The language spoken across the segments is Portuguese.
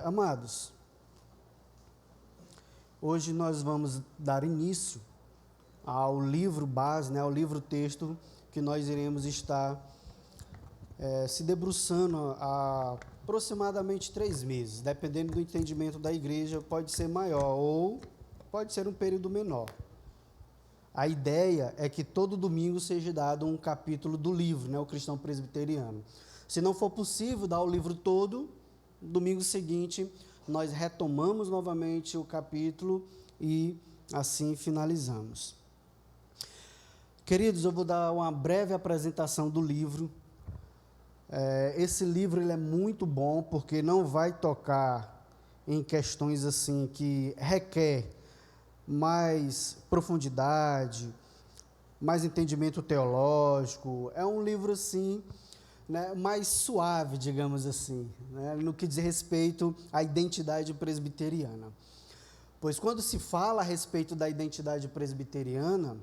Amados, hoje nós vamos dar início ao livro base, ao livro texto que nós iremos estar se debruçando há aproximadamente 3 meses, dependendo do entendimento da igreja, pode ser maior ou pode ser um período menor. A ideia é que todo domingo seja dado um capítulo do livro, o Cristão Presbiteriano. Se não for possível dar o livro todo, domingo seguinte nós retomamos novamente o capítulo e assim finalizamos. Queridos, eu vou dar uma breve apresentação do livro. Esse livro ele é muito bom porque não vai tocar em questões assim que requer mais profundidade, mais entendimento teológico. É um livro assim, mais suave, digamos assim, no que diz respeito à identidade presbiteriana. Pois quando se fala a respeito da identidade presbiteriana,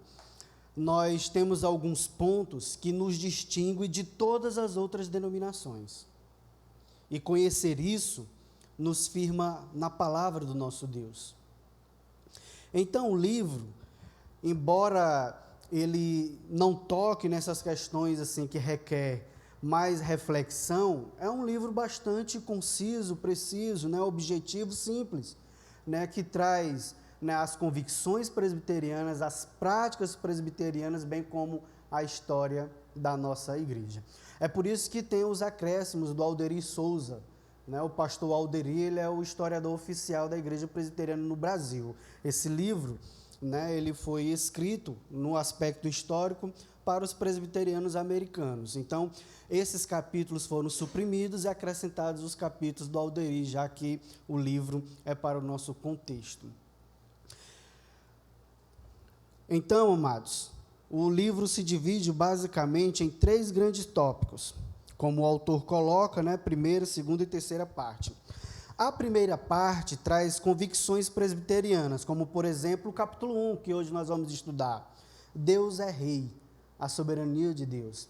nós temos alguns pontos que nos distinguem de todas as outras denominações. E conhecer isso nos firma na palavra do nosso Deus. Então, o livro, embora ele não toque nessas questões assim que requer mais reflexão, é um livro bastante conciso, preciso, objetivo, simples, que traz as convicções presbiterianas, as práticas presbiterianas, bem como a história da nossa igreja. É por isso que tem os acréscimos do Alderi Souza. O pastor Alderi, ele é o historiador oficial da Igreja Presbiteriana no Brasil. Esse livro, ele foi escrito no aspecto histórico para os presbiterianos americanos. Então, esses capítulos foram suprimidos e acrescentados os capítulos do Alderi, já que o livro é para o nosso contexto. Então, amados, o livro se divide basicamente em 3 grandes tópicos, como o autor coloca, primeira, segunda e terceira parte. A primeira parte traz convicções presbiterianas, como, por exemplo, o capítulo 1, que hoje nós vamos estudar. Deus é rei, a soberania de Deus.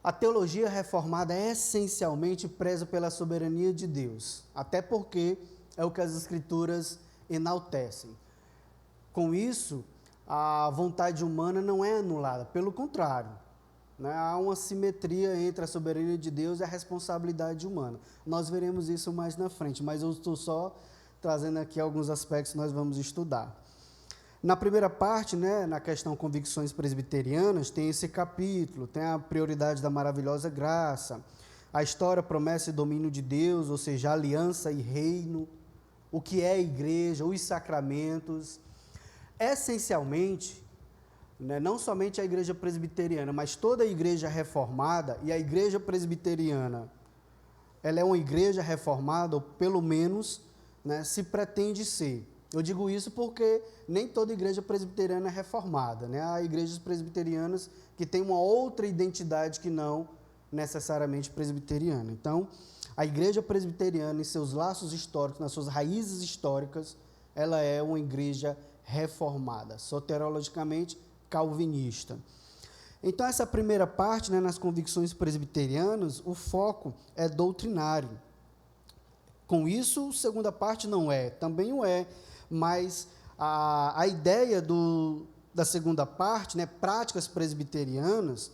A teologia reformada essencialmente preza pela soberania de Deus, até porque é o que as Escrituras enaltecem. Com isso, a vontade humana não é anulada, pelo contrário, há uma simetria entre a soberania de Deus e a responsabilidade humana. Nós veremos isso mais na frente, mas eu estou só trazendo aqui alguns aspectos que nós vamos estudar. Na primeira parte, na questão convicções presbiterianas, tem esse capítulo, tem a prioridade da maravilhosa graça, a história, promessa e domínio de Deus, ou seja, aliança e reino, o que é a igreja, os sacramentos. Essencialmente, não somente a igreja presbiteriana, mas toda a igreja reformada, e a igreja presbiteriana, ela é uma igreja reformada, ou pelo menos se pretende ser. Eu digo isso porque nem toda igreja presbiteriana é reformada. Há igrejas presbiterianas que têm uma outra identidade que não necessariamente presbiteriana. Então, a igreja presbiteriana, em seus laços históricos, nas suas raízes históricas, ela é uma igreja reformada, soterologicamente calvinista. Então, essa primeira parte, nas convicções presbiterianas, o foco é doutrinário. Com isso, a segunda parte não é, também o é, mas a ideia da segunda parte, práticas presbiterianas,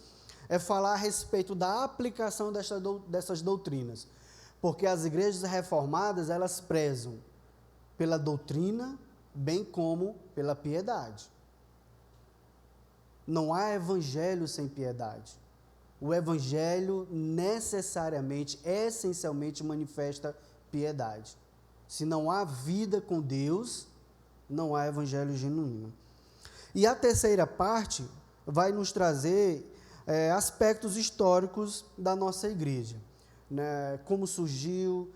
é falar a respeito da aplicação dessas doutrinas, porque as igrejas reformadas, elas prezam pela doutrina, bem como pela piedade. Não há evangelho sem piedade. O evangelho necessariamente, essencialmente manifesta piedade. Se não há vida com Deus, não há evangelho genuíno. E a terceira parte vai nos trazer aspectos históricos da nossa igreja. Como surgiu,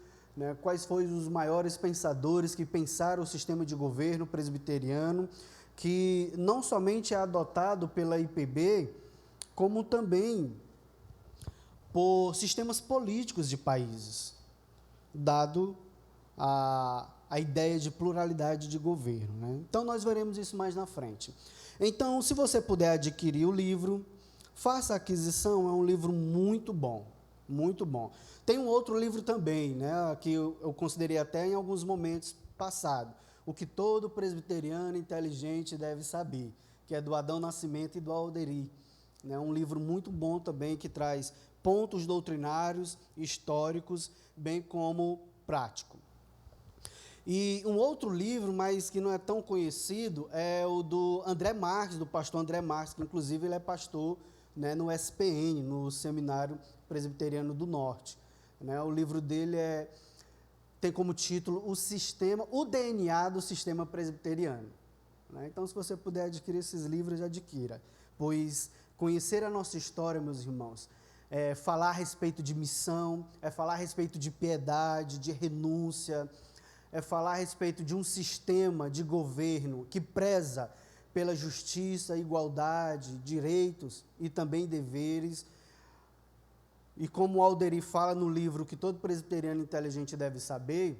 quais foram os maiores pensadores que pensaram o sistema de governo presbiteriano, que não somente é adotado pela IPB, como também por sistemas políticos de países, dado a ideia de pluralidade de governo. Então, nós veremos isso mais na frente. Então, se você puder adquirir o livro, faça a aquisição, é um livro muito bom. Muito bom. Tem um outro livro também, né, que eu considerei até em alguns momentos passados, o que todo presbiteriano inteligente deve saber, que é do Adão Nascimento e do Alderi. É um livro muito bom também, que traz pontos doutrinários, históricos, bem como prático. E um outro livro, mas que não é tão conhecido, é o do André Marques, do pastor André Marques, que inclusive ele é pastor, né, no SPN, no Seminário Presbiteriano do Norte. Né? O livro dele tem como título o DNA do Sistema Presbiteriano. Né? Então, se você puder adquirir esses livros, adquira, pois conhecer a nossa história, meus irmãos, é falar a respeito de missão, é falar a respeito de piedade, de renúncia, é falar a respeito de um sistema de governo que preza pela justiça, igualdade, direitos e também deveres. E como o Alderi fala no livro que todo presbiteriano inteligente deve saber,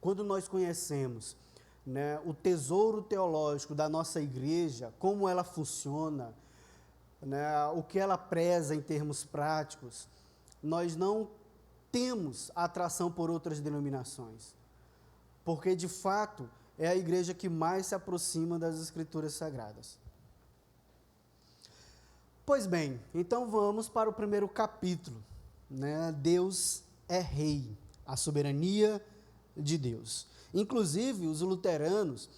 quando nós conhecemos, né, o tesouro teológico da nossa igreja, como ela funciona, né, o que ela preza em termos práticos, nós não temos atração por outras denominações, porque de fato é a igreja que mais se aproxima das Escrituras Sagradas. Pois bem, então vamos para o primeiro capítulo, né? Deus é rei, a soberania de Deus. Inclusive, os luteranos,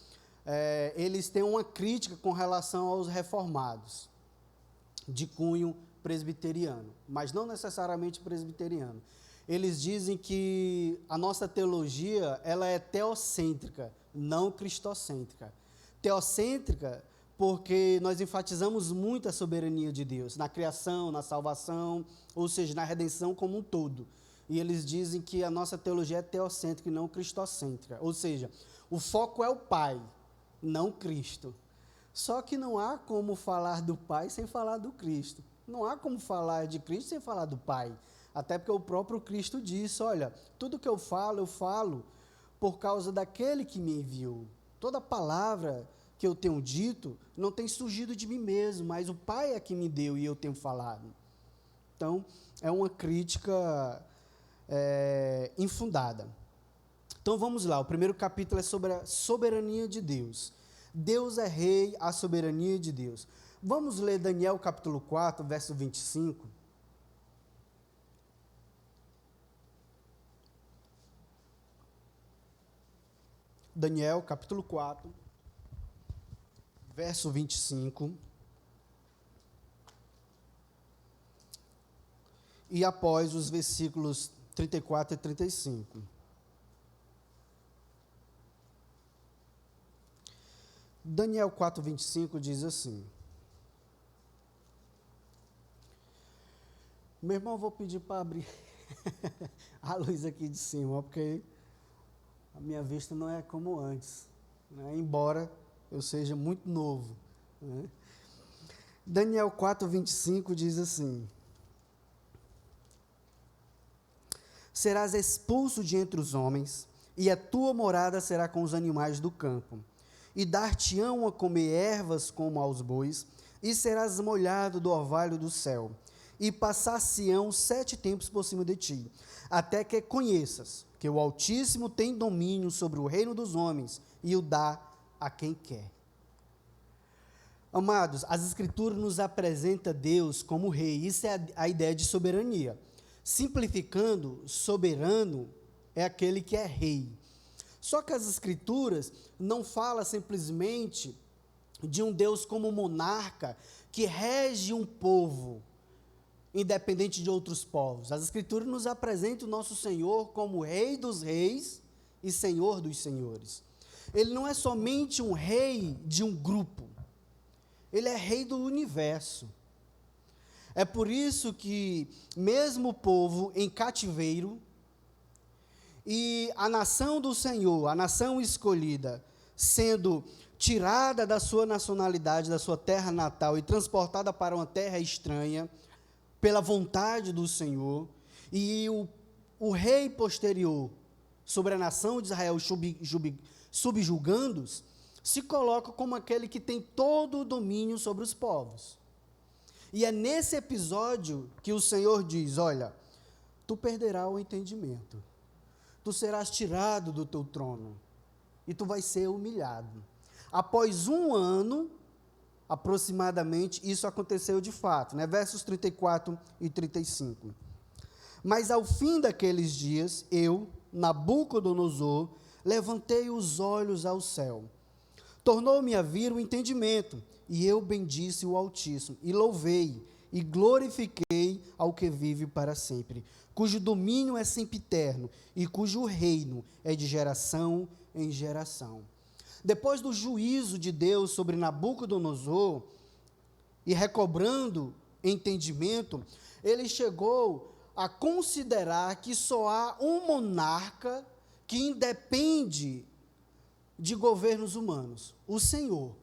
eles têm uma crítica com relação aos reformados, de cunho presbiteriano, mas não necessariamente presbiteriano. Eles dizem que a nossa teologia, ela é teocêntrica, não cristocêntrica. Teocêntrica porque nós enfatizamos muito a soberania de Deus, na criação, na salvação, ou seja, na redenção como um todo. E eles dizem que a nossa teologia é teocêntrica e não cristocêntrica, ou seja, o foco é o Pai, não Cristo. Só que não há como falar do Pai sem falar do Cristo. Não há como falar de Cristo sem falar do Pai. Até porque o próprio Cristo disse, olha, tudo que eu falo por causa daquele que me enviou. Toda palavra que eu tenho dito não tem surgido de mim mesmo, mas o Pai é que me deu e eu tenho falado. Então, é uma crítica infundada. Então, vamos lá. O primeiro capítulo é sobre a soberania de Deus. Deus é rei, a soberania de Deus. Vamos ler Daniel capítulo 4, verso 25. Daniel capítulo 4, verso 25. E após os versículos 34 e 35. Daniel 4, 25 diz assim. Meu irmão, eu vou pedir para abrir a luz aqui de cima, porque a minha vista não é como antes, né? Embora eu seja muito novo. Né? Daniel 4, 25 diz assim. Serás expulso de entre os homens, e a tua morada será com os animais do campo. E dar-te-ão a comer ervas como aos bois, e serás molhado do orvalho do céu, e passar-se-ão 7 tempos por cima de ti, até que conheças que o Altíssimo tem domínio sobre o reino dos homens, e o dá a quem quer. Amados, as Escrituras nos apresentam Deus como rei, isso é a ideia de soberania. Simplificando, soberano é aquele que é rei. Só que as Escrituras não falam simplesmente de um Deus como monarca que rege um povo, independente de outros povos. As Escrituras nos apresentam o nosso Senhor como Rei dos reis e Senhor dos senhores. Ele não é somente um rei de um grupo, ele é rei do universo. É por isso que, mesmo o povo em cativeiro, e a nação do Senhor, a nação escolhida, sendo tirada da sua nacionalidade, da sua terra natal e transportada para uma terra estranha, pela vontade do Senhor, e o rei posterior sobre a nação de Israel subjugando-os, se coloca como aquele que tem todo o domínio sobre os povos. E é nesse episódio que o Senhor diz, olha, tu perderás o entendimento. Tu serás tirado do teu trono e tu vais ser humilhado. Após 1 ano, aproximadamente, isso aconteceu de fato, né? Versos 34 e 35. Mas ao fim daqueles dias, eu, Nabucodonosor, levantei os olhos ao céu. Tornou-me a vir o entendimento, e eu bendisse o Altíssimo, e louvei, e glorifiquei ao que vive para sempre, cujo domínio é sempre eterno, e cujo reino é de geração em geração. Depois do juízo de Deus sobre Nabucodonosor, e recobrando entendimento, ele chegou a considerar que só há um monarca que independe de governos humanos, o Senhor.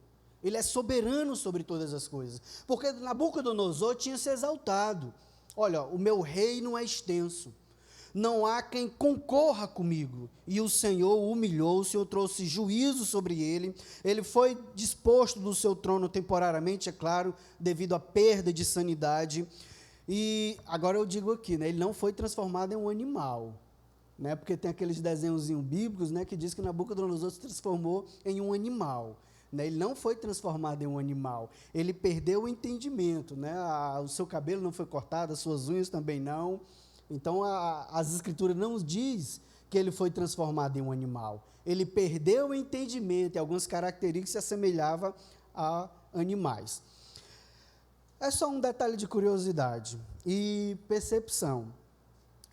Ele é soberano sobre todas as coisas. Porque Nabucodonosor tinha se exaltado. Olha, o meu reino é extenso. Não há quem concorra comigo. E o Senhor o humilhou, o Senhor trouxe juízo sobre ele. Ele foi disposto do seu trono temporariamente, é claro, devido à perda de sanidade. E agora eu digo aqui, né, ele não foi transformado em um animal, né, porque tem aqueles desenhozinhos bíblicos, né, que diz que Nabucodonosor se transformou em um animal. Né, ele não foi transformado em um animal, ele perdeu o entendimento, né, o seu cabelo não foi cortado, as suas unhas também não. Então, as escrituras não diz que ele foi transformado em um animal. Ele perdeu o entendimento e algumas características que se assemelhavam a animais. É só um detalhe de curiosidade e percepção.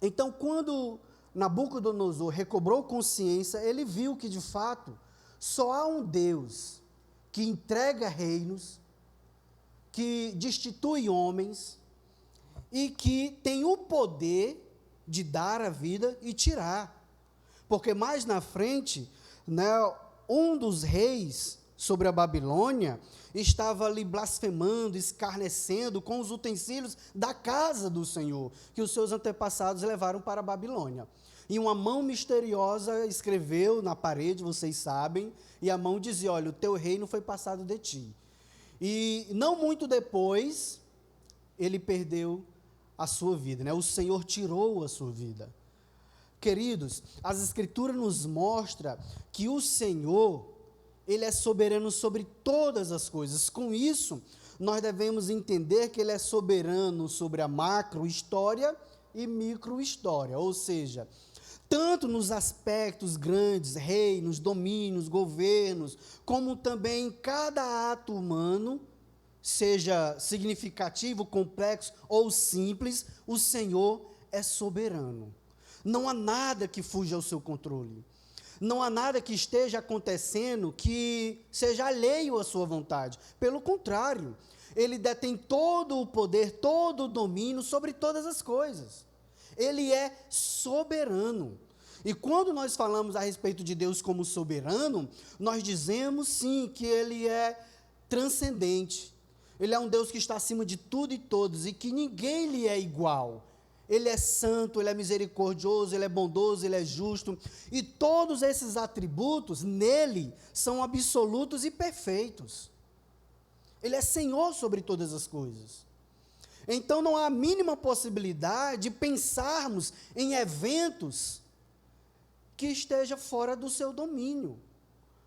Então, quando Nabucodonosor recobrou consciência, ele viu que, de fato, só há um Deus que entrega reinos, que destitui homens e que tem o poder de dar a vida e tirar. Porque mais na frente, né, um dos reis sobre a Babilônia estava ali blasfemando, escarnecendo com os utensílios da casa do Senhor, que os seus antepassados levaram para a Babilônia. E uma mão misteriosa escreveu na parede, vocês sabem, e a mão dizia, olha, o teu reino foi passado de ti. E não muito depois, ele perdeu a sua vida, né? O Senhor tirou a sua vida. Queridos, as Escrituras nos mostram que o Senhor, Ele é soberano sobre todas as coisas. Com isso, nós devemos entender que Ele é soberano sobre a macro-história e micro-história, ou seja, tanto nos aspectos grandes, reinos, domínios, governos, como também em cada ato humano, seja significativo, complexo ou simples, o Senhor é soberano. Não há nada que fuja ao seu controle. Não há nada que esteja acontecendo que seja alheio à sua vontade. Pelo contrário, Ele detém todo o poder, todo o domínio sobre todas as coisas. Ele é soberano. E quando nós falamos a respeito de Deus como soberano, nós dizemos sim que Ele é transcendente. Ele é um Deus que está acima de tudo e todos e que ninguém lhe é igual. Ele é santo, Ele é misericordioso, Ele é bondoso, Ele é justo. E todos esses atributos nele são absolutos e perfeitos. Ele é Senhor sobre todas as coisas. Então não há a mínima possibilidade de pensarmos em eventos que esteja fora do seu domínio.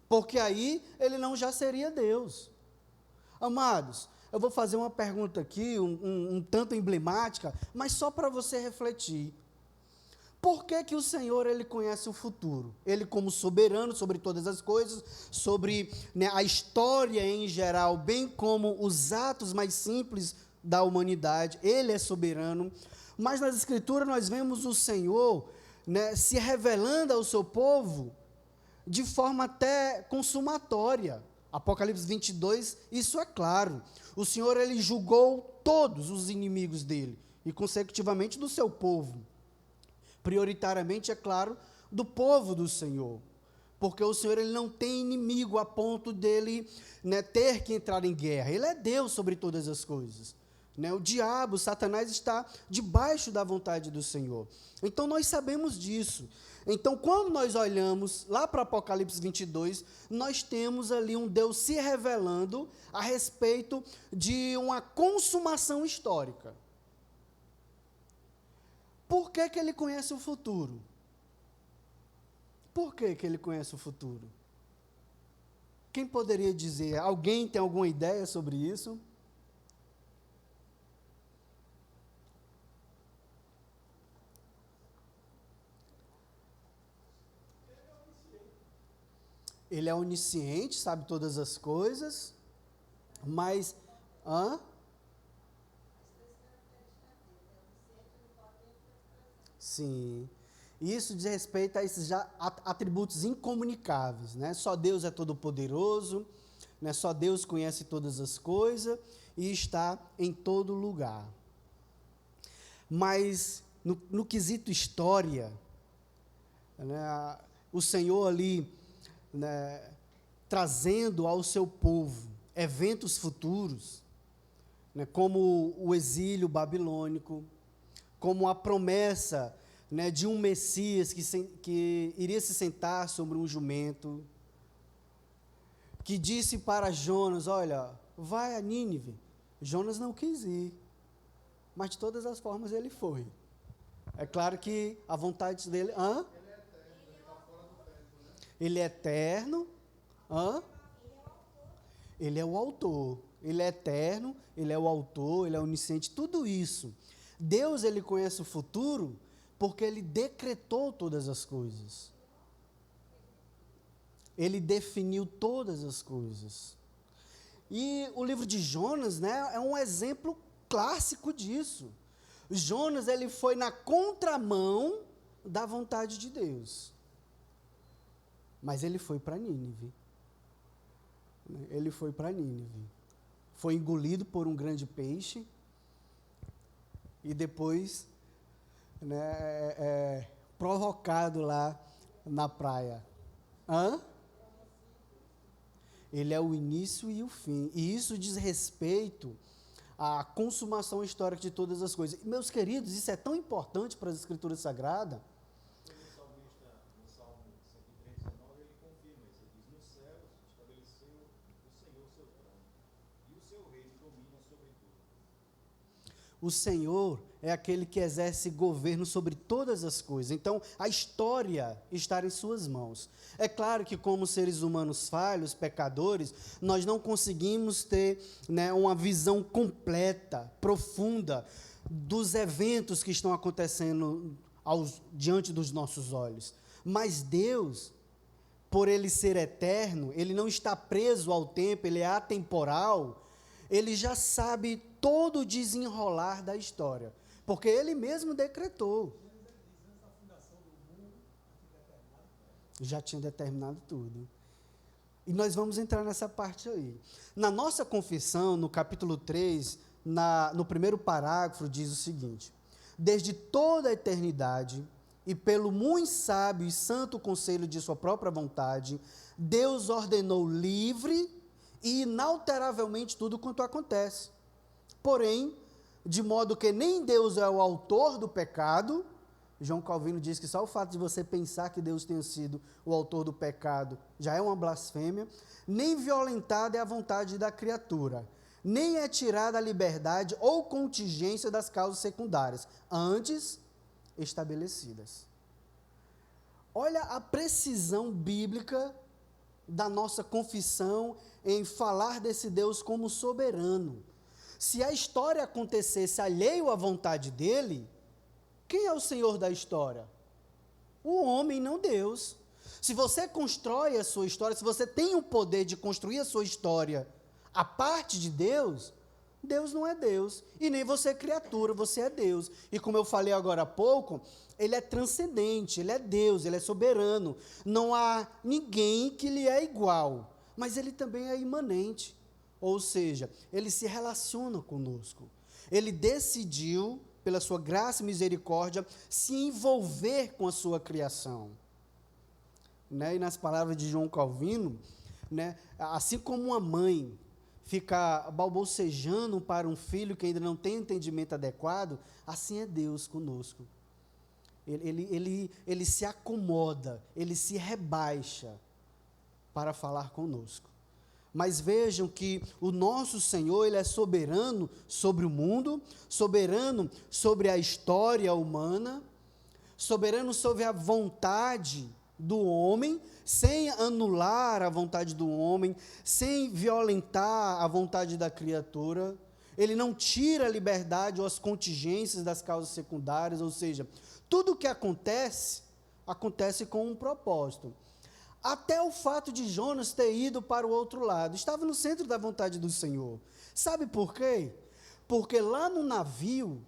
Porque aí Ele não já seria Deus. Amados, eu vou fazer uma pergunta aqui, um tanto emblemática, mas só para você refletir. Por que que o Senhor, Ele conhece o futuro? Ele como soberano sobre todas as coisas, sobre, né, a história em geral, bem como os atos mais simples da humanidade, Ele é soberano. Mas nas Escrituras nós vemos o Senhor, né, se revelando ao seu povo de forma até consumatória. Apocalipse 22, isso é claro. O Senhor, Ele julgou todos os inimigos dele, e consecutivamente do seu povo. Prioritariamente, é claro, do povo do Senhor. Porque o Senhor, Ele não tem inimigo a ponto dele, né, ter que entrar em guerra. Ele é Deus sobre todas as coisas. Né? O diabo, Satanás, está debaixo da vontade do Senhor. Então, nós sabemos disso. Então, quando nós olhamos lá para Apocalipse 22, nós temos ali um Deus se revelando a respeito de uma consumação histórica. Por que que ele conhece o futuro? Por que que ele conhece o futuro? Quem poderia dizer? Alguém tem alguma ideia sobre isso? Ele é onisciente, sabe todas as coisas, mas... Hã? Sim. Isso diz respeito a esses já atributos incomunicáveis, né? Só Deus é todo-poderoso, né? Só Deus conhece todas as coisas e está em todo lugar. Mas, no quesito história, né, o Senhor ali, né, trazendo ao seu povo eventos futuros, né, como o exílio babilônico, como a promessa, né, de um Messias que iria se sentar sobre um jumento, que disse para Jonas, olha, vai a Nínive. Jonas não quis ir, mas de todas as formas ele foi. É claro que a vontade dele... Hã? Ele é eterno. Hã? Ele é o autor. Ele é eterno, ele é o autor, ele é onisciente, tudo isso. Deus, ele conhece o futuro porque ele decretou todas as coisas. Ele definiu todas as coisas. E o livro de Jonas, né, é um exemplo clássico disso. Jonas, ele foi na contramão da vontade de Deus. Mas ele foi para Nínive. Ele foi para Nínive. Foi engolido por um grande peixe e depois, né, provocado lá na praia. Hã? Ele é o início e o fim. E isso diz respeito à consumação histórica de todas as coisas. E, meus queridos, isso é tão importante para as Escrituras Sagradas. O salmista, no Salmo 103, 19, ele confirma isso. Ele diz, nos céus estabeleceu o Senhor seu trono, e o seu reino domina sobre tudo. O Senhor é aquele que exerce governo sobre todas as coisas. Então, a história está em suas mãos. É claro que, como seres humanos falhos, pecadores, nós não conseguimos ter, né, uma visão completa, profunda, dos eventos que estão acontecendo diante dos nossos olhos. Mas Deus, por Ele ser eterno, Ele não está preso ao tempo, Ele é atemporal, Ele já sabe todo o desenrolar da história, porque Ele mesmo decretou. Já tinha determinado tudo. E nós vamos entrar nessa parte aí. Na nossa confissão, no capítulo 3, no primeiro parágrafo, diz o seguinte: desde toda a eternidade, e pelo muito sábio e santo conselho de sua própria vontade, Deus ordenou livre e inalteravelmente tudo quanto acontece. Porém, de modo que nem Deus é o autor do pecado. João Calvino diz que só o fato de você pensar que Deus tenha sido o autor do pecado já é uma blasfêmia. Nem violentada é a vontade da criatura, nem é tirada a liberdade ou contingência das causas secundárias, antes estabelecidas. Olha a precisão bíblica da nossa confissão em falar desse Deus como soberano. Se a história acontecesse alheio à vontade dele, quem é o Senhor da história? O homem, não Deus. Se você constrói a sua história, se você tem o poder de construir a sua história a parte de Deus, Deus não é Deus. E nem você é criatura, você é Deus. E como eu falei agora há pouco, Ele é transcendente, Ele é Deus, Ele é soberano. Não há ninguém que lhe é igual, mas Ele também é imanente. Ou seja, Ele se relaciona conosco. Ele decidiu, pela sua graça e misericórdia, se envolver com a sua criação. Né? E nas palavras de João Calvino, né, assim como uma mãe fica balbuciando para um filho que ainda não tem entendimento adequado, assim é Deus conosco. Ele se acomoda, ele se rebaixa para falar conosco. Mas vejam que o nosso Senhor, Ele é soberano sobre o mundo, soberano sobre a história humana, soberano sobre a vontade do homem, sem anular a vontade do homem, sem violentar a vontade da criatura. Ele não tira a liberdade ou as contingências das causas secundárias, ou seja, tudo o que acontece, acontece com um propósito. Até o fato de Jonas ter ido para o outro lado, estava no centro da vontade do Senhor. Sabe por quê? Porque lá no navio,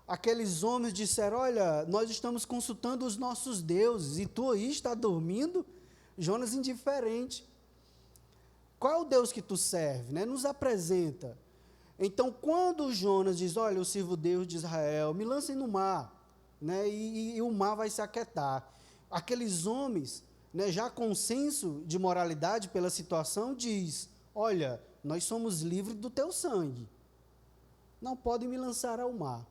aqueles homens disseram, olha, nós estamos consultando os nossos deuses, e tu aí está dormindo? Jonas indiferente. Qual é o Deus que tu serve? Né? Nos apresenta. Então, quando Jonas diz, olha, eu sirvo o Deus de Israel, me lancem no mar, né? e o mar vai se aquietar. Aqueles homens, né, já com senso de moralidade pela situação, diz, olha, nós somos livres do teu sangue, não podem me lançar ao mar.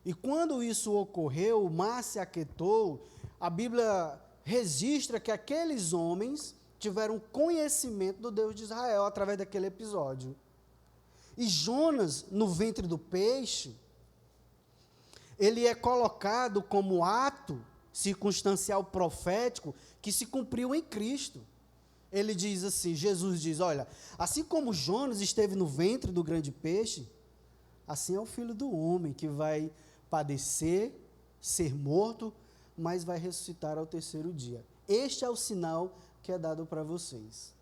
E quando isso ocorreu, o mar se aquietou, a Bíblia registra que aqueles homens tiveram conhecimento do Deus de Israel através daquele episódio. E Jonas, no ventre do peixe, ele é colocado como ato circunstancial profético que se cumpriu em Cristo. Ele diz assim, Jesus diz, olha, assim como Jonas esteve no ventre do grande peixe, assim é o Filho do Homem, que vai padecer, ser morto, mas vai ressuscitar ao terceiro dia. Este é o sinal que é dado para vocês.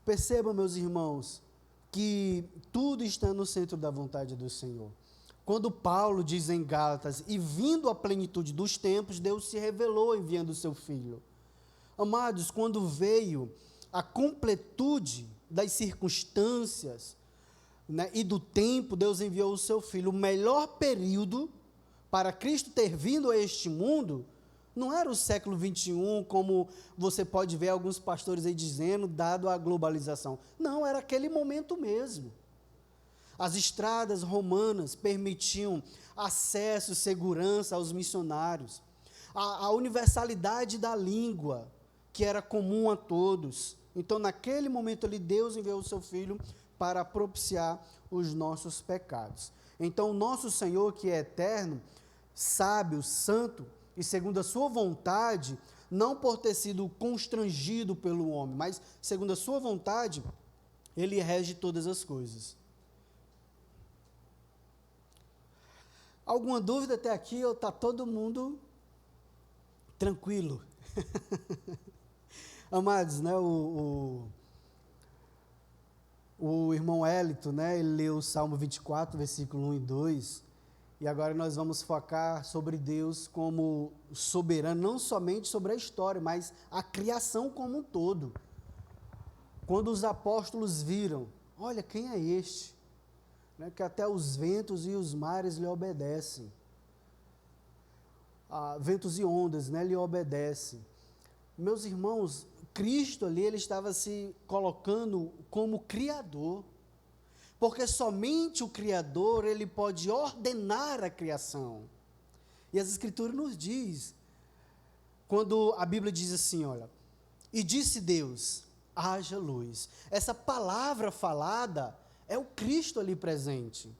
Percebam, meus irmãos, que tudo está no centro da vontade do Senhor. Quando Paulo diz em Gálatas, e vindo a plenitude dos tempos, Deus se revelou enviando o seu Filho. Amados, quando veio a completude das circunstâncias, né, e do tempo, Deus enviou o seu Filho. O melhor período para Cristo ter vindo a este mundo, não era o século 21, como você pode ver alguns pastores aí dizendo, dado a globalização. Não, era aquele momento mesmo. As estradas romanas permitiam acesso, segurança aos missionários. A universalidade da língua, que era comum a todos. Então, naquele momento ali, Deus enviou o seu Filho para propiciar os nossos pecados. Então, o nosso Senhor, que é eterno, sábio, santo, e segundo a sua vontade, não por ter sido constrangido pelo homem, mas segundo a sua vontade, ele rege todas as coisas. Alguma dúvida até aqui, ou está todo mundo tranquilo? Amados, né, o irmão Hélito, né, ele leu o Salmo 24, versículo 1 e 2, e agora nós vamos focar sobre Deus como soberano, não somente sobre a história, mas a criação como um todo. Quando os apóstolos viram, olha, quem é este? Né, que até os ventos e os mares lhe obedecem. Ventos e ondas, né, lhe obedecem. Meus irmãos, Cristo ali, ele estava se colocando como Criador, porque somente o Criador, ele pode ordenar a criação. E as Escrituras nos diz, quando a Bíblia diz assim, olha, e disse Deus, haja luz. Essa palavra falada é o Cristo ali presente.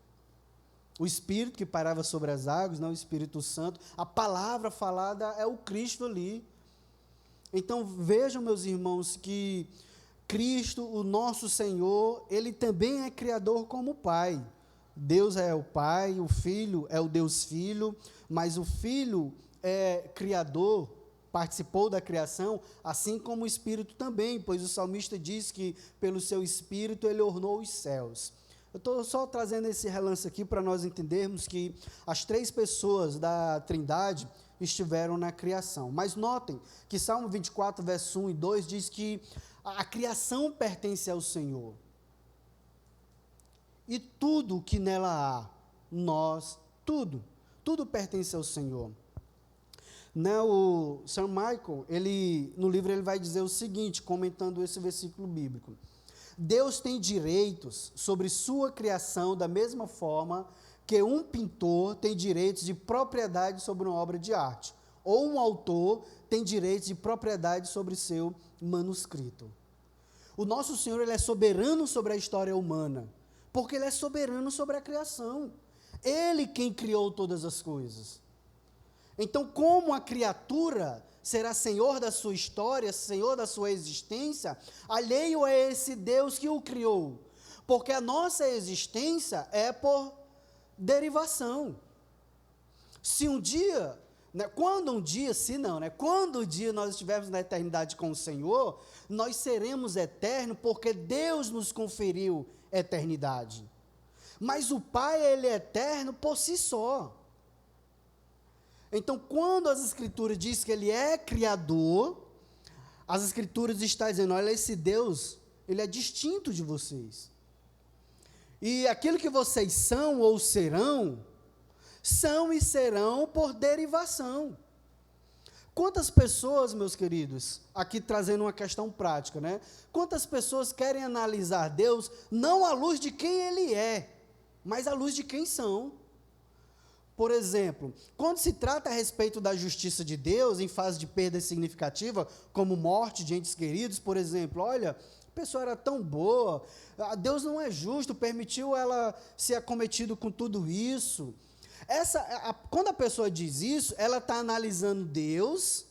O Espírito que parava sobre as águas, não o Espírito Santo, a palavra falada é o Cristo ali. Então, vejam, meus irmãos, que Cristo, o nosso Senhor, ele também é criador como Pai. Deus é o Pai, o Filho é o Deus Filho, mas o Filho é criador, participou da criação, assim como o Espírito também, pois o salmista diz que pelo seu Espírito ele ornou os céus. Eu estou só trazendo esse relance aqui para nós entendermos que as três pessoas da Trindade estiveram na criação. Mas notem que Salmo 24, verso 1 e 2 diz que a criação pertence ao Senhor. E tudo que nela há, nós, tudo pertence ao Senhor. Né, o Sir Michael, no livro ele vai dizer o seguinte, comentando esse versículo bíblico. Deus tem direitos sobre sua criação da mesma forma que um pintor tem direitos de propriedade sobre uma obra de arte, ou um autor tem direitos de propriedade sobre seu manuscrito. O nosso Senhor, ele é soberano sobre a história humana, porque ele é soberano sobre a criação. Ele quem criou todas as coisas. Então, como a criatura será senhor da sua história, senhor da sua existência, alheio a esse Deus que o criou? Porque a nossa existência é por derivação. Se um dia, quando um dia nós estivermos na eternidade com o Senhor, nós seremos eternos porque Deus nos conferiu eternidade. Mas o Pai, ele é eterno por si só. Então, quando as Escrituras dizem que ele é criador, as Escrituras estão dizendo, olha, esse Deus, ele é distinto de vocês. E aquilo que vocês são ou serão, são e serão por derivação. Quantas pessoas, meus queridos, aqui trazendo uma questão prática, né? Quantas pessoas querem analisar Deus não à luz de quem ele é, mas à luz de quem são? Por exemplo, quando se trata a respeito da justiça de Deus, em fase de perda significativa, como morte de entes queridos, por exemplo, olha, a pessoa era tão boa, Deus não é justo, permitiu ela ser acometida com tudo isso. Quando a pessoa diz isso, ela está analisando Deus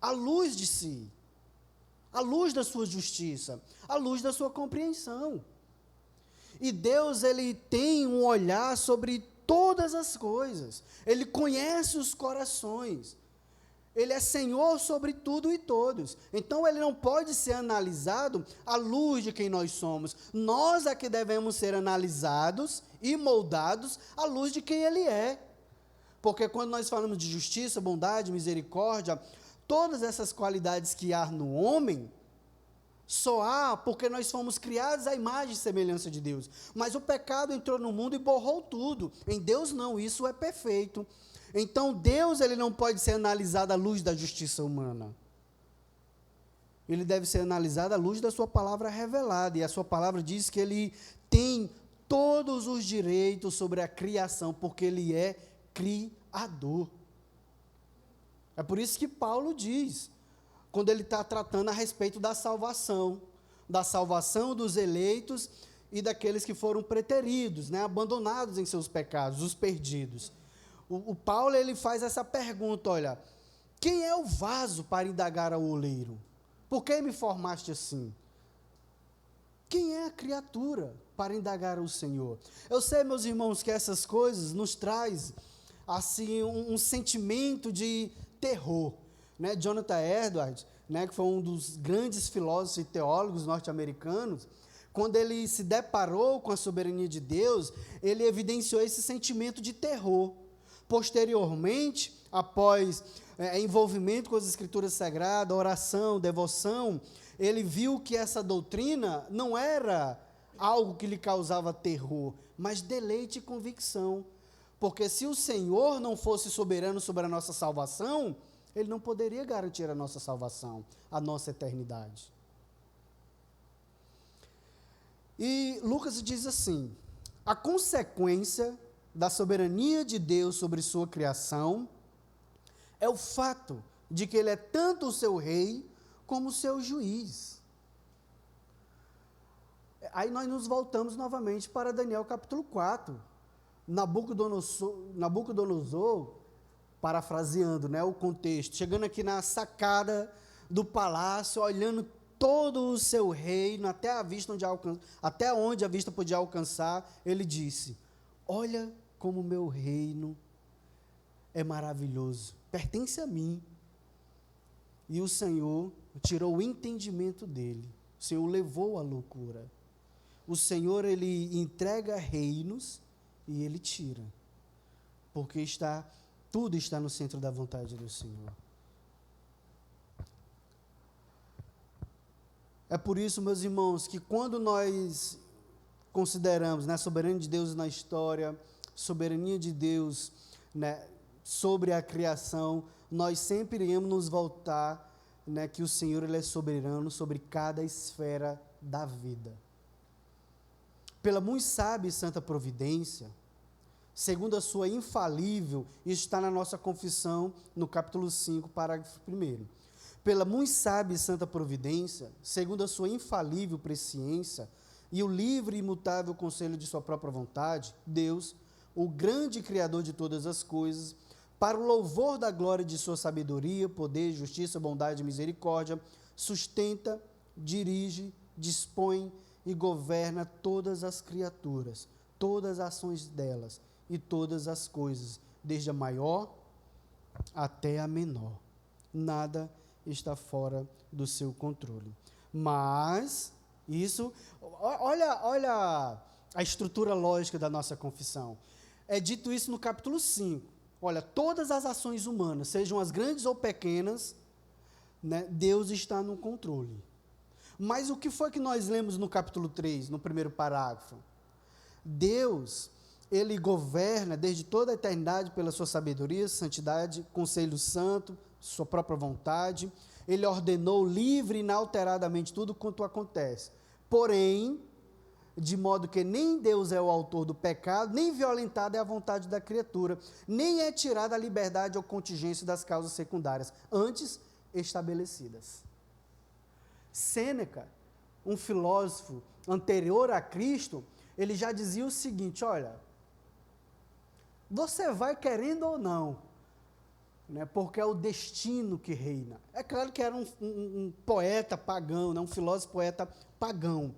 à luz de si, à luz da sua justiça, à luz da sua compreensão. E Deus, ele tem um olhar sobre todas as coisas, ele conhece os corações, ele é Senhor sobre tudo e todos, então ele não pode ser analisado à luz de quem nós somos, nós é que devemos ser analisados e moldados à luz de quem ele é, porque quando nós falamos de justiça, bondade, misericórdia, todas essas qualidades que há no homem, só há porque nós fomos criados à imagem e semelhança de Deus. Mas o pecado entrou no mundo e borrou tudo. Em Deus não, isso é perfeito. Então Deus, ele não pode ser analisado à luz da justiça humana. Ele deve ser analisado à luz da sua palavra revelada. E a sua palavra diz que ele tem todos os direitos sobre a criação, porque ele é criador. É por isso que Paulo diz, quando ele está tratando a respeito da salvação dos eleitos e daqueles que foram preteridos, né, abandonados em seus pecados, os perdidos. O Paulo, ele faz essa pergunta, olha, quem é o vaso para indagar ao oleiro? Por que me formaste assim? Quem é a criatura para indagar ao Senhor? Eu sei, meus irmãos, que essas coisas nos traz assim, um sentimento de terror. Né, Jonathan Edwards, né, que foi um dos grandes filósofos e teólogos norte-americanos, quando ele se deparou com a soberania de Deus, ele evidenciou esse sentimento de terror. Posteriormente, após envolvimento com as Escrituras Sagradas, oração, devoção, ele viu que essa doutrina não era algo que lhe causava terror, mas deleite e convicção. Porque se o Senhor não fosse soberano sobre a nossa salvação, ele não poderia garantir a nossa salvação, a nossa eternidade. E Lucas diz assim, a consequência da soberania de Deus sobre sua criação é o fato de que ele é tanto o seu rei como o seu juiz. Aí nós nos voltamos novamente para Daniel capítulo 4. Nabucodonosor, parafraseando, né, o contexto, chegando aqui na sacada do palácio, olhando todo o seu reino, até onde a vista podia alcançar, ele disse, olha como o meu reino é maravilhoso, pertence a mim. E o Senhor tirou o entendimento dele, o Senhor levou à loucura. O Senhor, ele entrega reinos e ele tira, porque tudo está no centro da vontade do Senhor. É por isso, meus irmãos, que quando nós consideramos, a soberania de Deus na história, soberania de Deus, sobre a criação, nós sempre iremos nos voltar, que o Senhor, ele é soberano sobre cada esfera da vida. Pela muito sábia e santa providência, segundo a sua infalível, isso está na nossa confissão, no capítulo 5, parágrafo 1º. pela muito sábia e santa providência, segundo a sua infalível presciência e o livre e imutável conselho de sua própria vontade, Deus, o grande Criador de todas as coisas, para o louvor da glória de sua sabedoria, poder, justiça, bondade e misericórdia, sustenta, dirige, dispõe e governa todas as criaturas, todas as ações delas e todas as coisas, desde a maior até a menor. Nada está fora do seu controle. Mas, isso, olha a estrutura lógica da nossa confissão. É dito isso no capítulo 5. Olha, todas as ações humanas, sejam as grandes ou pequenas, né, Deus está no controle. Mas o que foi que nós lemos no capítulo 3, no primeiro parágrafo? Deus, ele governa desde toda a eternidade pela sua sabedoria, santidade, conselho santo, sua própria vontade. Ele ordenou livre e inalteradamente tudo quanto acontece. Porém, de modo que nem Deus é o autor do pecado, nem violentada é a vontade da criatura, nem é tirada a liberdade ou contingência das causas secundárias, antes estabelecidas. Sêneca, um filósofo anterior a Cristo, ele já dizia o seguinte: olha, você vai querendo ou não, né, porque é o destino que reina. É claro que era um poeta pagão, né, um filósofo poeta pagão.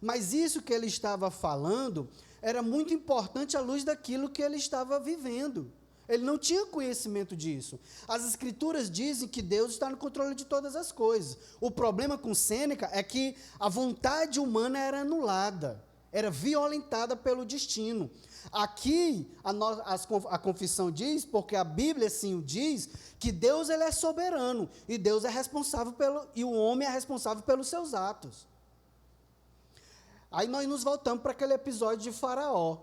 Mas isso que ele estava falando era muito importante à luz daquilo que ele estava vivendo. Ele não tinha conhecimento disso. As Escrituras dizem que Deus está no controle de todas as coisas. O problema com Sêneca é que a vontade humana era anulada, era violentada pelo destino. Aqui, a confissão diz, porque a Bíblia assim o diz, que Deus ele é soberano, e Deus é responsável e o homem é responsável pelos seus atos. Aí nós nos voltamos para aquele episódio de Faraó.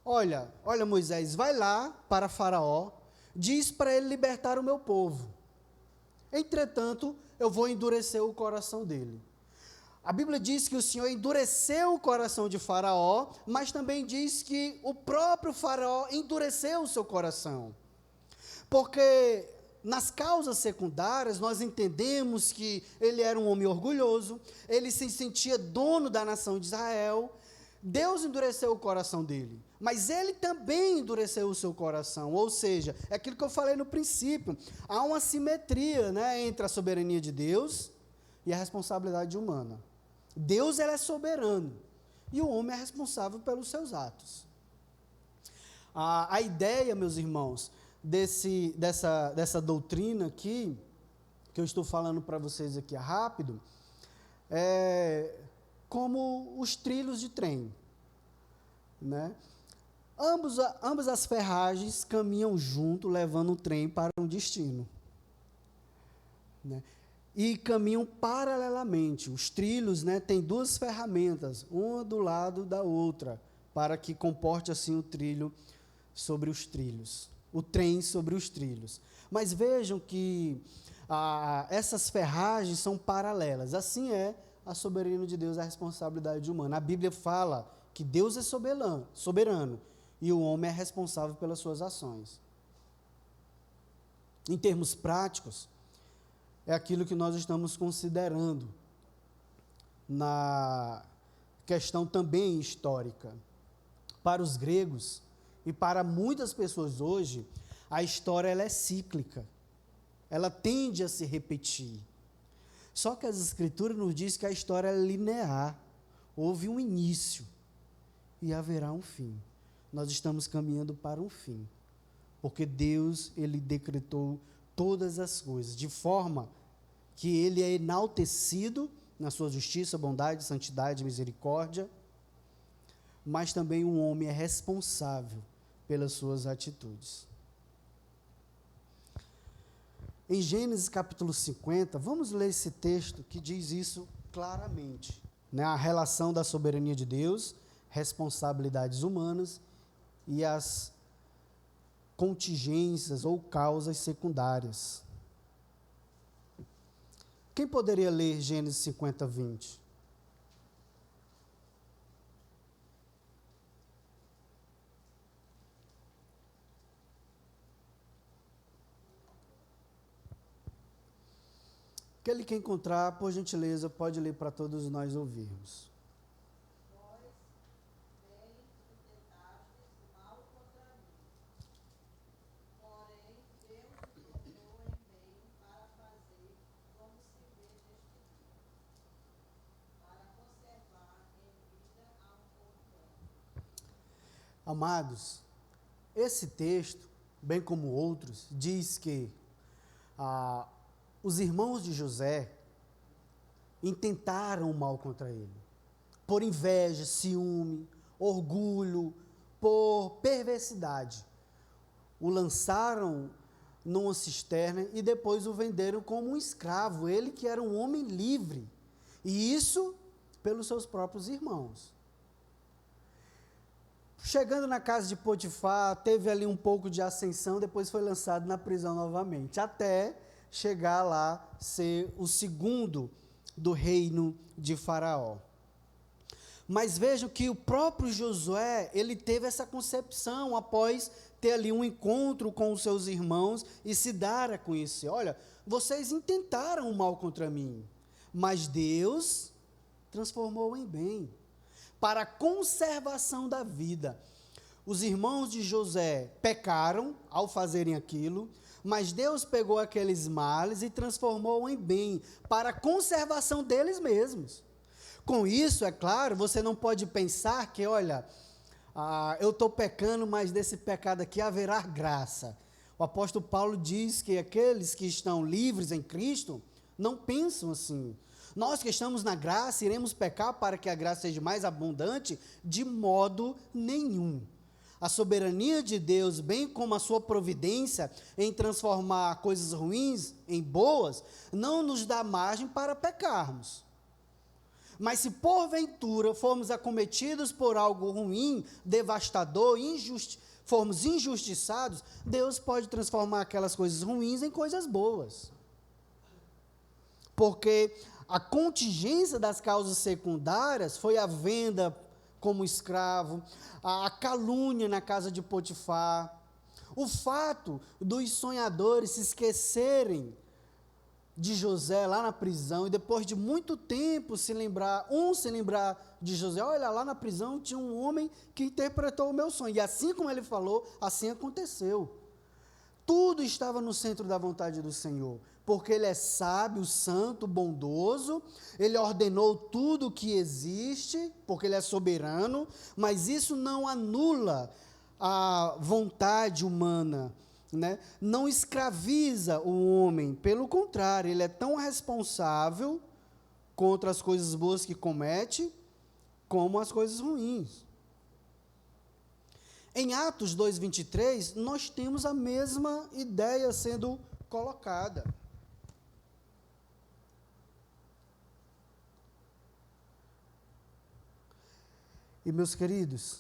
Olha, Moisés, vai lá para Faraó, diz para ele libertar o meu povo. Entretanto, eu vou endurecer o coração dele. A Bíblia diz que o Senhor endureceu o coração de Faraó, mas também diz que o próprio Faraó endureceu o seu coração. Porque nas causas secundárias nós entendemos que ele era um homem orgulhoso, ele se sentia dono da nação de Israel. Deus endureceu o coração dele, mas ele também endureceu o seu coração, ou seja, é aquilo que eu falei no princípio, há uma simetria, né, entre a soberania de Deus e a responsabilidade humana. Deus ele é soberano, e o homem é responsável pelos seus atos. A ideia, meus irmãos, dessa doutrina aqui, que eu estou falando para vocês aqui rápido, é como os trilhos de trem, né? Ambas as ferragens caminham junto, levando o trem para um destino, né? E caminham paralelamente. Os trilhos, né, têm duas ferramentas, uma do lado da outra, para que comporte assim o trilho sobre os trilhos, o trem sobre os trilhos. Mas vejam que essas ferragens são paralelas. Assim é a soberania de Deus, a responsabilidade humana. A Bíblia fala que Deus é soberano e o homem é responsável pelas suas ações. Em termos práticos, é aquilo que nós estamos considerando na questão também histórica. Para os gregos e para muitas pessoas hoje, a história ela é cíclica. Ela tende a se repetir. Só que as Escrituras nos dizem que a história é linear. Houve um início e haverá um fim. Nós estamos caminhando para um fim. Porque Deus, ele decretou todas as coisas, de forma que ele é enaltecido na sua justiça, bondade, santidade e misericórdia, mas também o homem é responsável pelas suas atitudes. Em Gênesis capítulo 50, vamos ler esse texto que diz isso claramente, né? A relação da soberania de Deus, responsabilidades humanas e as contingências ou causas secundárias. Quem poderia ler Gênesis 50, 20? Aquele que encontrar, por gentileza, pode ler para todos nós ouvirmos. Amados, esse texto, bem como outros, diz que os irmãos de José intentaram o mal contra ele, por inveja, ciúme, orgulho, por perversidade. O lançaram numa cisterna e depois o venderam como um escravo, ele que era um homem livre, e isso pelos seus próprios irmãos. Chegando na casa de Potifar, teve ali um pouco de ascensão, depois foi lançado na prisão novamente, até chegar lá, ser o segundo do reino de Faraó. Mas vejam que o próprio Josué, ele teve essa concepção após ter ali um encontro com os seus irmãos e se dar a conhecer. Olha, vocês intentaram o mal contra mim, mas Deus transformou em bem, para a conservação da vida. Os irmãos de José pecaram ao fazerem aquilo, mas Deus pegou aqueles males e transformou em bem, para a conservação deles mesmos. Com isso, é claro, você não pode pensar que, olha, eu estou pecando, mas desse pecado aqui haverá graça. O apóstolo Paulo diz que aqueles que estão livres em Cristo não pensam assim. Nós que estamos na graça, iremos pecar para que a graça seja mais abundante? De modo nenhum. A soberania de Deus, bem como a sua providência em transformar coisas ruins em boas, não nos dá margem para pecarmos. Mas se porventura formos acometidos por algo ruim, devastador, formos injustiçados, Deus pode transformar aquelas coisas ruins em coisas boas. Porque a contingência das causas secundárias foi a venda como escravo, a calúnia na casa de Potifar, o fato dos sonhadores se esquecerem de José lá na prisão e depois de muito tempo se lembrar de José. Olha, lá na prisão tinha um homem que interpretou o meu sonho, e assim como ele falou, assim aconteceu. Tudo estava no centro da vontade do Senhor, porque Ele é sábio, santo, bondoso, Ele ordenou tudo o que existe, porque Ele é soberano, mas isso não anula a vontade humana, né? Não escraviza o homem, pelo contrário, ele é tão responsável contra as coisas boas que comete, como as coisas ruins. Em Atos 2:23, nós temos a mesma ideia sendo colocada. E, meus queridos,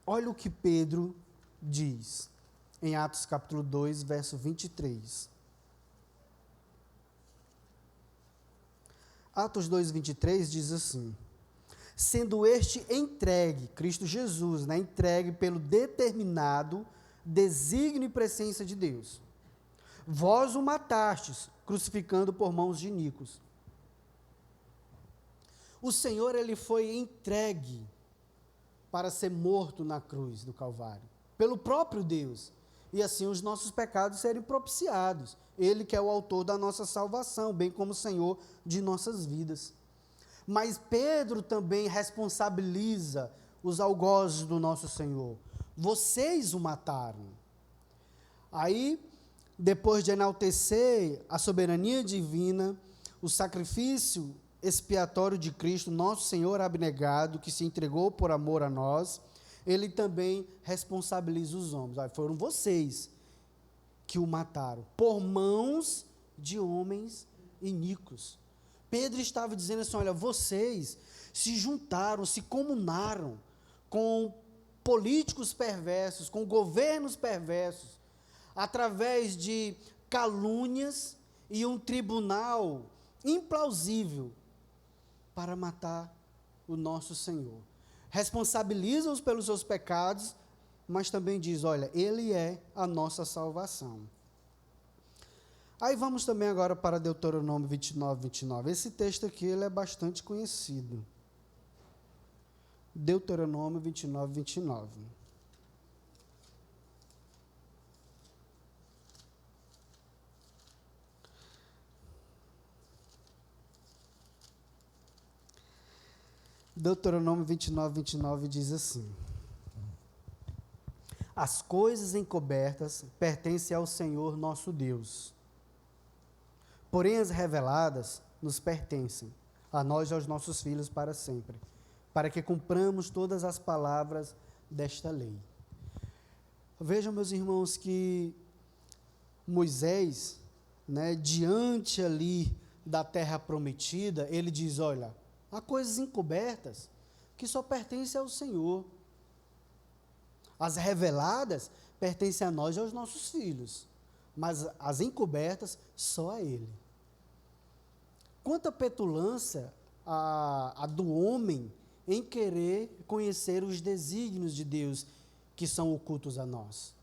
olha o que Pedro diz, em Atos capítulo 2, verso 23. Atos 2, 23 diz assim: sendo este entregue, Cristo Jesus, né, entregue pelo determinado desígnio e presciência de Deus. Vós o matastes, crucificando por mãos de iníquos. O Senhor, ele foi entregue para ser morto na cruz do Calvário, pelo próprio Deus, e assim os nossos pecados serem propiciados. Ele que é o autor da nossa salvação, bem como o Senhor de nossas vidas. Mas Pedro também responsabiliza os algozes do nosso Senhor. Vocês o mataram. Aí, depois de enaltecer a soberania divina, o sacrifício expiatório de Cristo, nosso Senhor abnegado, que se entregou por amor a nós, ele também responsabiliza os homens. Foram vocês que o mataram, por mãos de homens iníquos. Pedro estava dizendo assim, olha, vocês se juntaram, se comunaram com políticos perversos, com governos perversos, através de calúnias e um tribunal implausível para matar o nosso Senhor. Responsabiliza-os pelos seus pecados, mas também diz, olha, Ele é a nossa salvação. Aí vamos também agora para Deuteronômio 29, 29. Esse texto aqui ele é bastante conhecido. Deuteronômio 29, 29. Deuteronômio 29, 29 diz assim: as coisas encobertas pertencem ao Senhor nosso Deus, porém as reveladas nos pertencem, a nós e aos nossos filhos para sempre, para que cumpramos todas as palavras desta lei. Vejam, meus irmãos, que Moisés, diante ali da terra prometida, ele diz, olha, há coisas encobertas que só pertencem ao Senhor. As reveladas pertencem a nós e aos nossos filhos, mas as encobertas só a Ele. Quanta petulância a do homem em querer conhecer os desígnios de Deus que são ocultos a nós.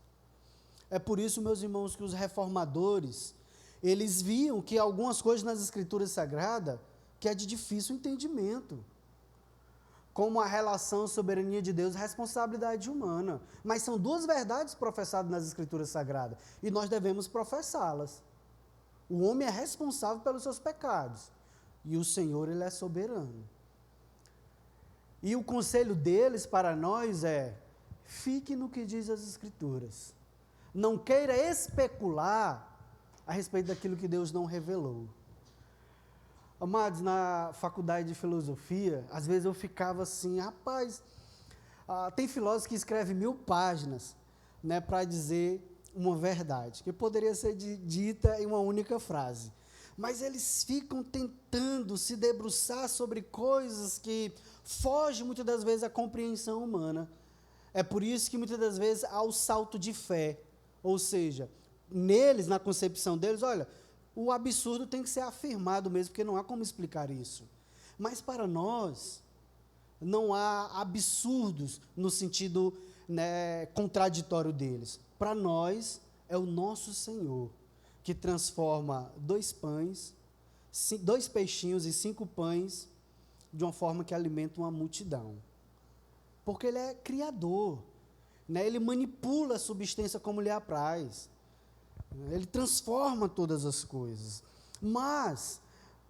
É por isso, meus irmãos, que os reformadores, eles viam que algumas coisas nas Escrituras Sagradas que é de difícil entendimento, como a relação soberania de Deus e responsabilidade humana. Mas são duas verdades professadas nas Escrituras Sagradas, e nós devemos professá-las. O homem é responsável pelos seus pecados, e o Senhor, Ele é soberano. E o conselho deles para nós é, fique no que diz as Escrituras. Não queira especular a respeito daquilo que Deus não revelou. Amados, na faculdade de filosofia, às vezes eu ficava assim, rapaz, tem filósofos que escrevem 1000 páginas, para dizer uma verdade, que poderia ser dita em uma única frase. Mas eles ficam tentando se debruçar sobre coisas que fogem muitas das vezes à compreensão humana. É por isso que muitas das vezes há o salto de fé, ou seja, neles, na concepção deles, olha, o absurdo tem que ser afirmado mesmo, porque não há como explicar isso. Mas para nós, não há absurdos no sentido contraditório deles. Para nós, é o nosso Senhor, que transforma 2 pães, 2 peixinhos e 5 pães, de uma forma que alimenta uma multidão. Porque Ele é criador, Ele manipula a substância como lhe apraz. Ele transforma todas as coisas. Mas,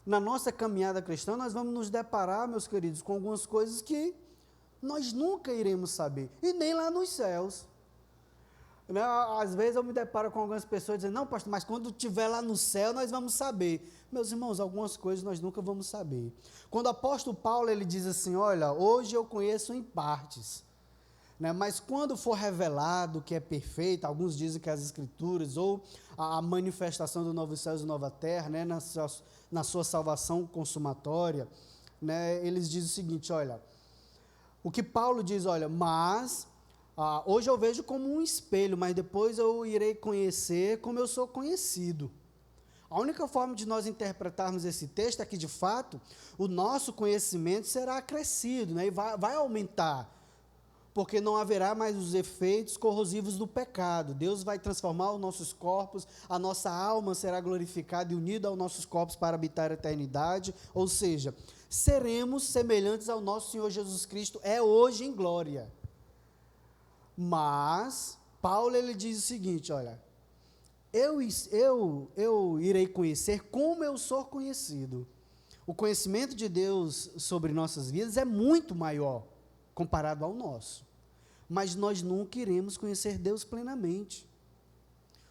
na nossa caminhada cristã, nós vamos nos deparar, meus queridos, com algumas coisas que nós nunca iremos saber, e nem lá nos céus. Às vezes eu me deparo com algumas pessoas dizendo, não, pastor, mas quando estiver lá no céu, nós vamos saber. Meus irmãos, algumas coisas nós nunca vamos saber. Quando o apóstolo Paulo, ele diz assim, olha, hoje eu conheço em partes, mas quando for revelado que é perfeito, alguns dizem que as Escrituras, ou a manifestação do novo céu e nova terra, na sua salvação consumatória, eles dizem o seguinte, olha, o que Paulo diz, olha, mas hoje eu vejo como um espelho, mas depois eu irei conhecer como eu sou conhecido. A única forma de nós interpretarmos esse texto é que, de fato, o nosso conhecimento será acrescido, e vai aumentar, porque não haverá mais os efeitos corrosivos do pecado. Deus vai transformar os nossos corpos, a nossa alma será glorificada e unida aos nossos corpos para habitar a eternidade, ou seja, seremos semelhantes ao nosso Senhor Jesus Cristo, hoje em glória. Mas, Paulo, ele diz o seguinte, olha, eu irei conhecer como eu sou conhecido. O conhecimento de Deus sobre nossas vidas é muito maior comparado ao nosso. Mas nós nunca iremos conhecer Deus plenamente.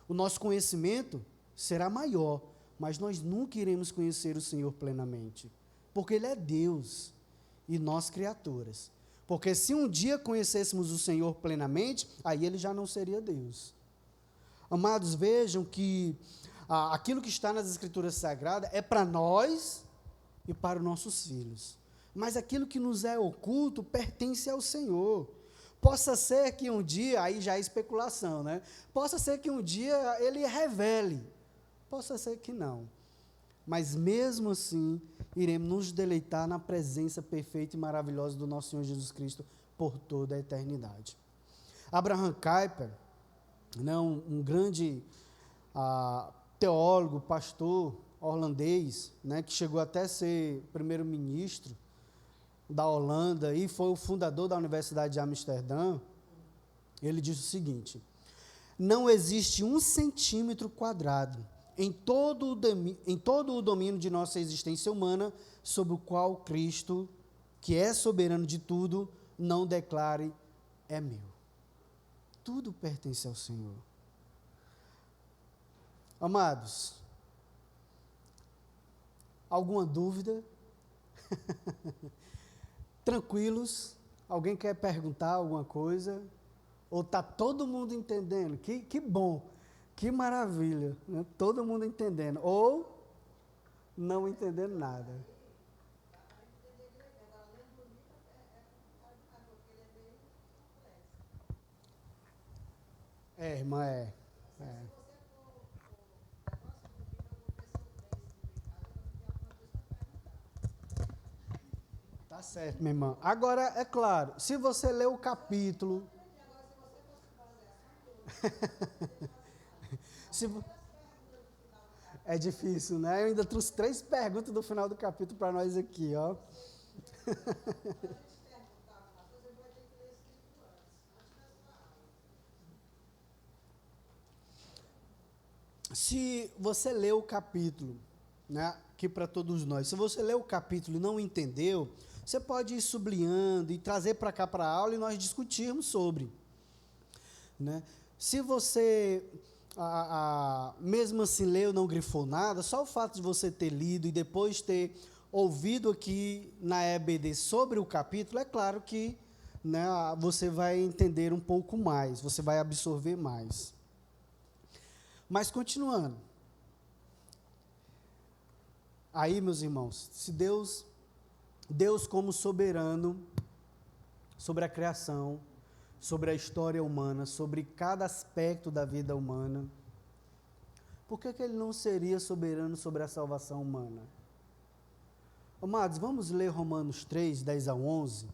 O nosso conhecimento será maior, mas nós nunca iremos conhecer o Senhor plenamente, porque Ele é Deus e nós criaturas. Porque se um dia conhecêssemos o Senhor plenamente, aí Ele já não seria Deus. Amados, vejam que aquilo que está nas Escrituras Sagradas é para nós e para os nossos filhos. Mas aquilo que nos é oculto pertence ao Senhor. Possa ser que um dia, aí já é especulação, possa ser que um dia Ele revele, possa ser que não. Mas mesmo assim, iremos nos deleitar na presença perfeita e maravilhosa do nosso Senhor Jesus Cristo por toda a eternidade. Abraham Kuyper, um grande teólogo, pastor holandês, né, que chegou até a ser primeiro-ministro da Holanda e foi o fundador da Universidade de Amsterdã, ele disse o seguinte: não existe 1 centímetro quadrado em todo o domínio de nossa existência humana sobre o qual Cristo, que é soberano de tudo, não declare é meu. Tudo pertence ao Senhor. Amados, alguma dúvida? Tranquilos? Alguém quer perguntar alguma coisa? Ou está todo mundo entendendo? Que bom, que maravilha, né? Todo mundo entendendo. Ou não entendendo nada. Irmã, Tá certo, minha irmã. Agora, é claro, se você ler o capítulo... É difícil, né? Eu ainda trouxe 3 perguntas do final do capítulo para nós aqui, ó. Se você lê o capítulo, né, aqui para todos nós, se você lê o capítulo e não entendeu, você pode ir sublinhando e trazer para cá para a aula e nós discutirmos sobre. Né? Se você, mesmo assim, leu, não grifou nada, só o fato de você ter lido e depois ter ouvido aqui na EBD sobre o capítulo, é claro que, né, você vai entender um pouco mais, você vai absorver mais. Mas continuando. Aí, meus irmãos, se Deus como soberano sobre a criação, sobre a história humana, sobre cada aspecto da vida humana, por que ele não seria soberano sobre a salvação humana? Amados, vamos ler Romanos 3, 10 a 11.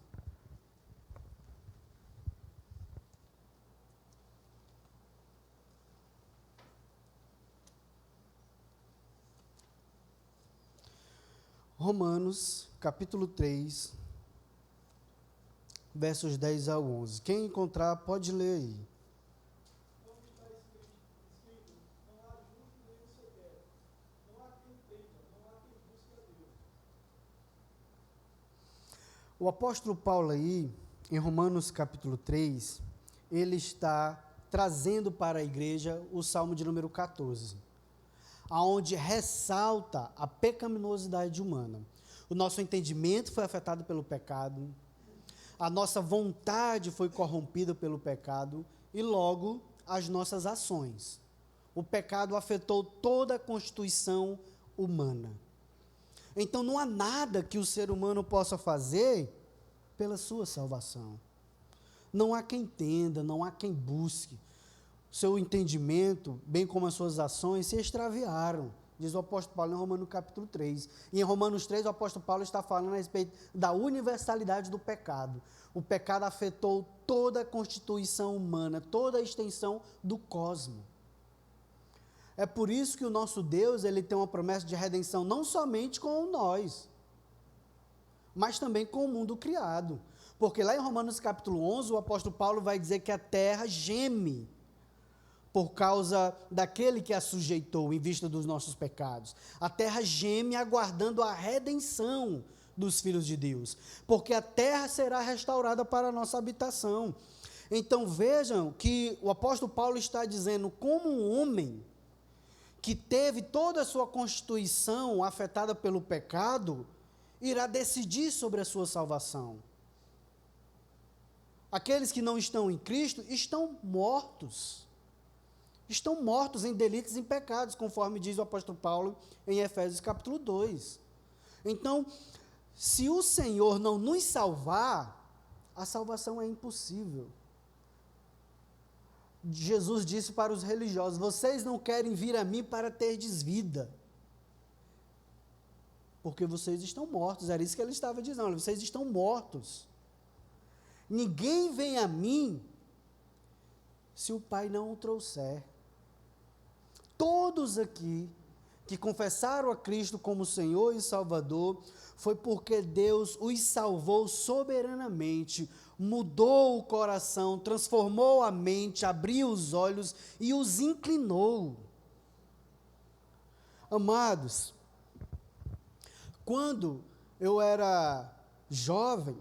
Romanos, capítulo 3, versos 10 a 11. Quem encontrar, pode ler aí. Como está escrito, não há justo nem severo, não há quem tema, não há quem busque a Deus. O apóstolo Paulo aí, em Romanos capítulo 3, ele está trazendo para a igreja o Salmo de número 14, aonde ressalta a pecaminosidade humana. O nosso entendimento foi afetado pelo pecado, a nossa vontade foi corrompida pelo pecado e logo as nossas ações. O pecado afetou toda a constituição humana. Então não há nada que o ser humano possa fazer pela sua salvação. Não há quem entenda, não há quem busque. Seu entendimento, bem como as suas ações, se extraviaram, diz o apóstolo Paulo em Romanos capítulo 3. E em Romanos 3, o apóstolo Paulo está falando a respeito da universalidade do pecado. O pecado afetou toda a constituição humana, toda a extensão do cosmos. É por isso que o nosso Deus, ele tem uma promessa de redenção não somente com nós, mas também com o mundo criado. Porque lá em Romanos capítulo 11, o apóstolo Paulo vai dizer que a terra geme por causa daquele que a sujeitou em vista dos nossos pecados. A terra geme aguardando a redenção dos filhos de Deus, porque a terra será restaurada para a nossa habitação. Então vejam que o apóstolo Paulo está dizendo como um homem que teve toda a sua constituição afetada pelo pecado, irá decidir sobre a sua salvação. Aqueles que não estão em Cristo estão mortos em delitos e em pecados, conforme diz o apóstolo Paulo em Efésios capítulo 2. Então, se o Senhor não nos salvar, a salvação é impossível. Jesus disse para os religiosos: vocês não querem vir a mim para terdes vida, porque vocês estão mortos. Era isso que ele estava dizendo: vocês estão mortos. Ninguém vem a mim se o Pai não o trouxer. todos aqui que confessaram a Cristo como Senhor e Salvador, foi porque Deus os salvou soberanamente, mudou o coração, transformou a mente, abriu os olhos e os inclinou. Amados, quando eu era jovem,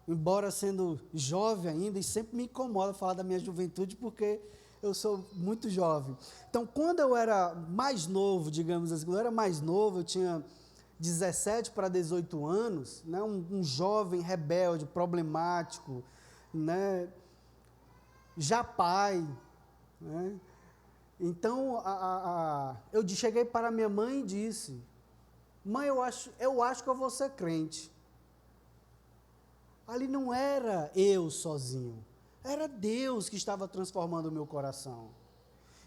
embora sendo jovem ainda, e sempre me incomoda falar da minha juventude, porque eu sou muito jovem. Então, quando eu era mais novo, digamos assim, quando eu era mais novo, eu tinha 17 para 18 anos, né, um jovem rebelde, problemático, né, já pai, né. Então, eu cheguei para minha mãe e disse: mãe, eu acho que eu vou ser crente. Ali não era eu sozinho, era Deus que estava transformando o meu coração.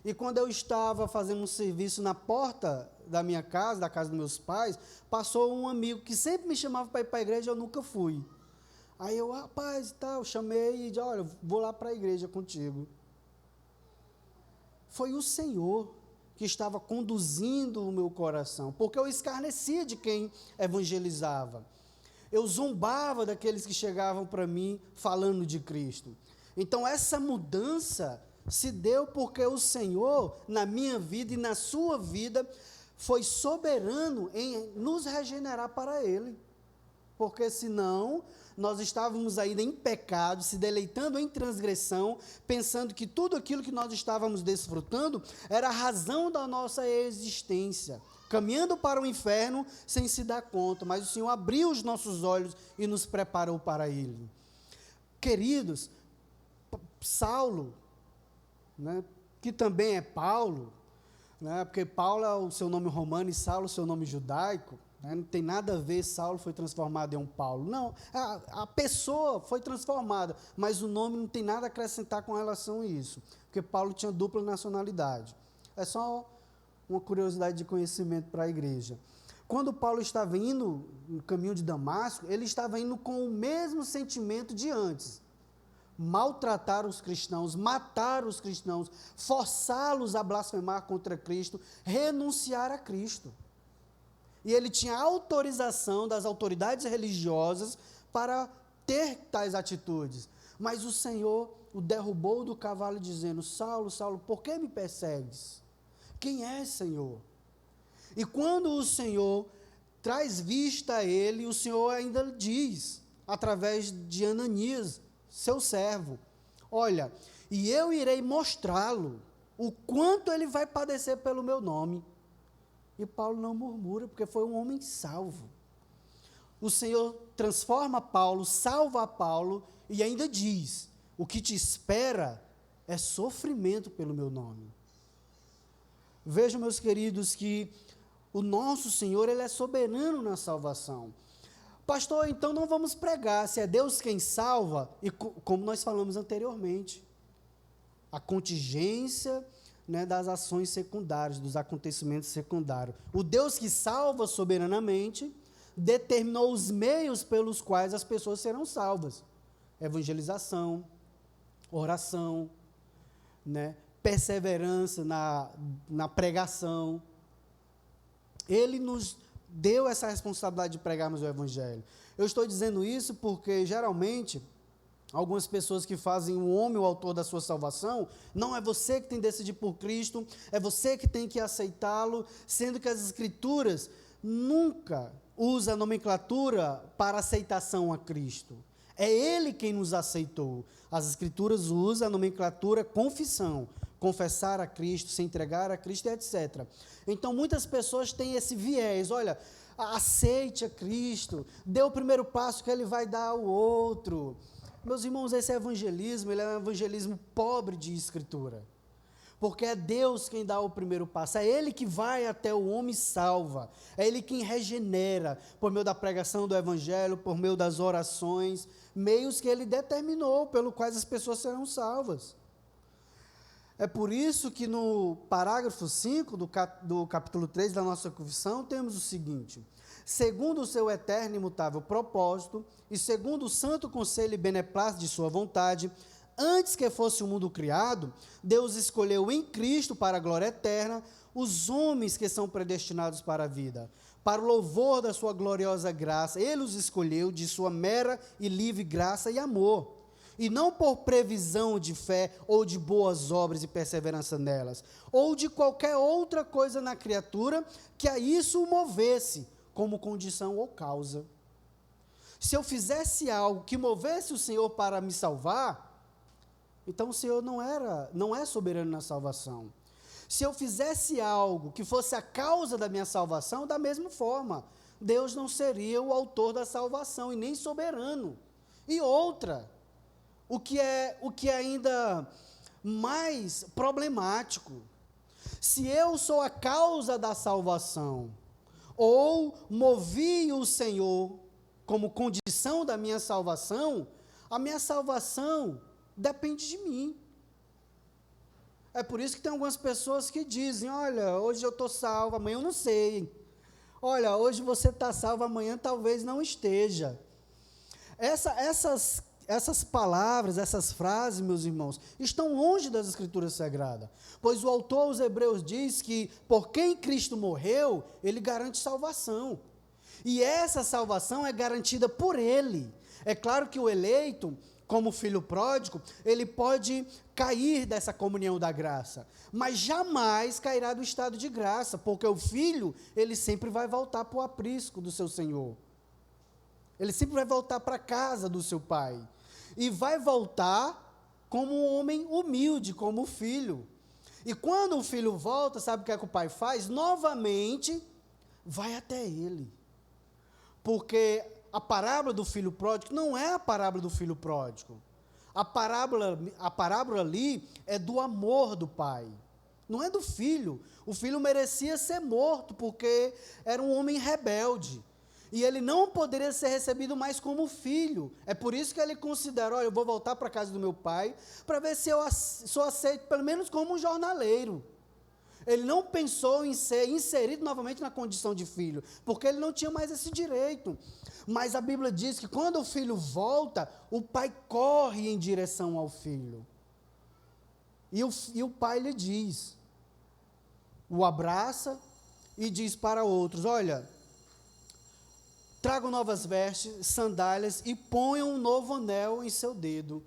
E quando eu estava fazendo um serviço na porta da minha casa, da casa dos meus pais, passou um amigo que sempre me chamava para ir para a igreja, eu nunca fui. Aí eu, rapaz, tá, eu chamei e disse: olha, vou lá para a igreja contigo. Foi o Senhor que estava conduzindo o meu coração, porque eu escarnecia de quem evangelizava. Eu zombava daqueles que chegavam para mim falando de Cristo. Então, essa mudança se deu porque o Senhor, na minha vida e na sua vida, foi soberano em nos regenerar para Ele. Porque senão, nós estávamos ainda em pecado, se deleitando em transgressão, pensando que tudo aquilo que nós estávamos desfrutando era a razão da nossa existência, caminhando para o inferno sem se dar conta, mas o Senhor abriu os nossos olhos e nos preparou para Ele. Queridos, Saulo, né, que também é Paulo, né, porque Paulo é o seu nome romano e Saulo é o seu nome judaico, né, não tem nada a ver, Saulo foi transformado em um Paulo. Não, a pessoa foi transformada, mas o nome não tem nada a acrescentar com relação a isso, porque Paulo tinha dupla nacionalidade. É só uma curiosidade de conhecimento para a igreja. Quando Paulo estava indo no caminho de Damasco, ele estava indo com o mesmo sentimento de antes: maltratar os cristãos, matar os cristãos, forçá-los a blasfemar contra Cristo, renunciar a Cristo. E ele tinha autorização das autoridades religiosas para ter tais atitudes. Mas o Senhor o derrubou do cavalo dizendo: Saulo, Saulo, por que me persegues? Quem é, Senhor? E quando o Senhor traz vista a ele, o Senhor ainda diz, através de Ananias, seu servo: olha, e eu irei mostrá-lo o quanto ele vai padecer pelo meu nome. E Paulo não murmura, porque foi um homem salvo. O Senhor transforma Paulo, salva Paulo e ainda diz: o que te espera é sofrimento pelo meu nome. Vejam, meus queridos, que o nosso Senhor, Ele é soberano na salvação. Pastor, então não vamos pregar, se é Deus quem salva, e como nós falamos anteriormente, a contingência, né, das ações secundárias, dos acontecimentos secundários. O Deus que salva soberanamente determinou os meios pelos quais as pessoas serão salvas: evangelização, oração, né, perseverança na pregação. Ele nos deu essa responsabilidade de pregarmos o Evangelho. Eu estou dizendo isso porque, geralmente, algumas pessoas que fazem o homem o autor da sua salvação: não é você que tem que decidir por Cristo, é você que tem que aceitá-lo, sendo que as Escrituras nunca usam a nomenclatura para aceitação a Cristo. É Ele quem nos aceitou. As Escrituras usam a nomenclatura confissão, confessar a Cristo, se entregar a Cristo, etc. Então, muitas pessoas têm esse viés: olha, aceite a Cristo, dê o primeiro passo que Ele vai dar o outro. Meus irmãos, esse evangelismo, ele é um evangelismo pobre de Escritura, porque é Deus quem dá o primeiro passo, é Ele que vai até o homem e salva, é Ele quem regenera, por meio da pregação do Evangelho, por meio das orações, meios que Ele determinou, pelo quais as pessoas serão salvas. É por isso que no parágrafo 5 do capítulo 3 da nossa confissão, temos o seguinte: segundo o seu eterno e imutável propósito, e segundo o santo conselho e beneplácito de sua vontade, antes que fosse o mundo criado, Deus escolheu em Cristo para a glória eterna os homens que são predestinados para a vida, para o louvor da sua gloriosa graça. Ele os escolheu de sua mera e livre graça e amor, e não por previsão de fé ou de boas obras e perseverança nelas, ou de qualquer outra coisa na criatura que a isso o movesse, como condição ou causa. Se eu fizesse algo que movesse o Senhor para me salvar, então o Senhor não é soberano na salvação. Se eu fizesse algo que fosse a causa da minha salvação, da mesma forma, Deus não seria o autor da salvação e nem soberano. E outra, o que é ainda mais problemático, se eu sou a causa da salvação, ou movi o Senhor como condição da minha salvação, a minha salvação depende de mim. É por isso que tem algumas pessoas que dizem, olha, hoje eu estou salvo, amanhã eu não sei. Olha, hoje você está salvo, amanhã talvez não esteja. Essas palavras, essas frases, meus irmãos, estão longe das Escrituras Sagradas, pois o autor aos Hebreus diz que por quem Cristo morreu, ele garante salvação, e essa salvação é garantida por ele. É claro que o eleito, como filho pródigo, ele pode cair dessa comunhão da graça, mas jamais cairá do estado de graça, porque o filho, ele sempre vai voltar para o aprisco do seu Senhor, ele sempre vai voltar para a casa do seu pai, e vai voltar como um homem humilde, como o filho. E quando o filho volta, sabe o que é que o pai faz? Novamente, vai até ele. Porque a parábola do filho pródigo não é a parábola do filho pródigo. A parábola ali é do amor do pai, não é do filho. O filho merecia ser morto, porque era um homem rebelde. E ele não poderia ser recebido mais como filho. É por isso que ele considera, olha, eu vou voltar para a casa do meu pai, para ver se eu sou aceito, pelo menos como um jornaleiro. Ele não pensou em ser inserido novamente na condição de filho, porque ele não tinha mais esse direito. Mas a Bíblia diz que quando o filho volta, o pai corre em direção ao filho. E o pai lhe diz, o abraça e diz para outros, olha, tragam novas vestes, sandálias e ponham um novo anel em seu dedo.